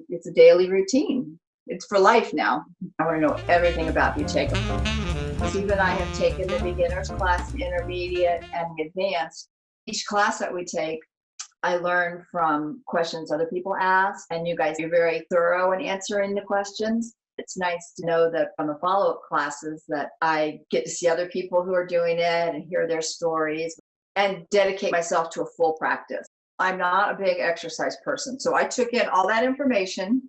it's a daily routine. It's for life now. I want to know everything about Buteyko. Steve and I have taken the beginner's class, the intermediate, and the advanced. Each class that we take, I learn from questions other people ask, and you guys are very thorough in answering the questions. It's nice to know that from the follow-up classes that I get to see other people who are doing it and hear their stories and dedicate myself to a full practice. I'm not a big exercise person, so I took in all that information.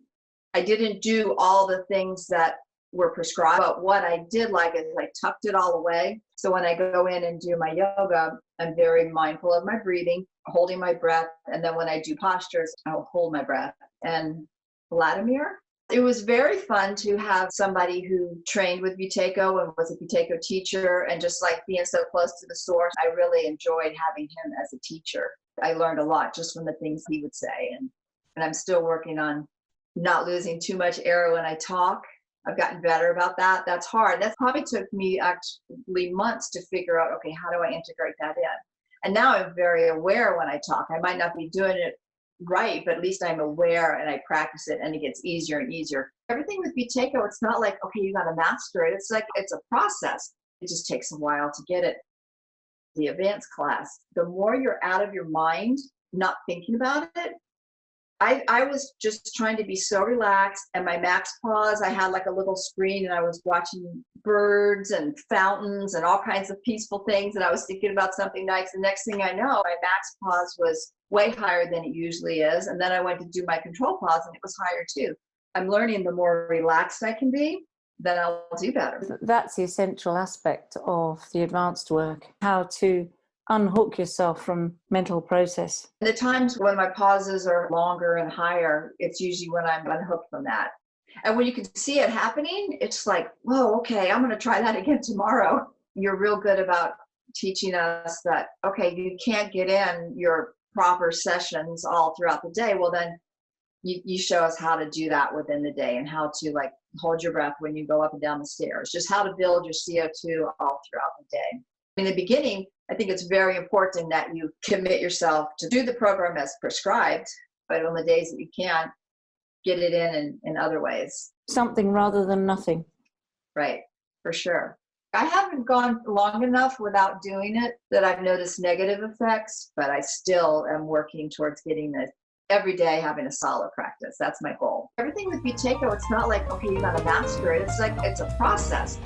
I didn't do all the things that were prescribed, but what I did like is I tucked it all away. So when I go in and do my yoga, I'm very mindful of my breathing, holding my breath. And then when I do postures, I'll hold my breath. And Vladimir, it was very fun to have somebody who trained with Buteyko and was a Buteyko teacher, and just like being so close to the source, I really enjoyed having him as a teacher. I learned a lot just from the things he would say. And I'm still working on not losing too much air when I talk. I've gotten better about that. That's hard. That probably took me actually months to figure out, okay, how do I integrate that in? And now I'm very aware when I talk. I might not be doing it right, but at least I'm aware and I practice it, and it gets easier and easier. Everything with Buteyko, it's not like, okay, you got to master it. It's like, it's a process. It just takes a while to get it. The advanced class, the more you're out of your mind, not thinking about it, I was just trying to be so relaxed, and my max pause, I had like a little screen and I was watching birds and fountains and all kinds of peaceful things, and I was thinking about something nice. The next thing I know, my max pause was way higher than it usually is. And then I went to do my control pause and it was higher too. I'm learning the more relaxed I can be, then I'll do better. That's the essential aspect of the advanced work, how to unhook yourself from mental process. The times when my pauses are longer and higher, it's usually when I'm unhooked from that. And when you can see it happening, it's like, whoa, okay, I'm going to try that again tomorrow. You're real good about teaching us that, okay, you can't get in your proper sessions all throughout the day. Well, then you show us how to do that within the day, and how to like hold your breath when you go up and down the stairs, just how to build your CO2 all throughout the day. In the beginning, I think it's very important that you commit yourself to do the program as prescribed, but on the days that you can't, get it in other ways. Something rather than nothing. Right, for sure. I haven't gone long enough without doing it that I've noticed negative effects, but I still am working towards getting it every day, having a solid practice. That's my goal. Everything with Buteyko, it's not like, okay, you got to master it. It's like, it's a process.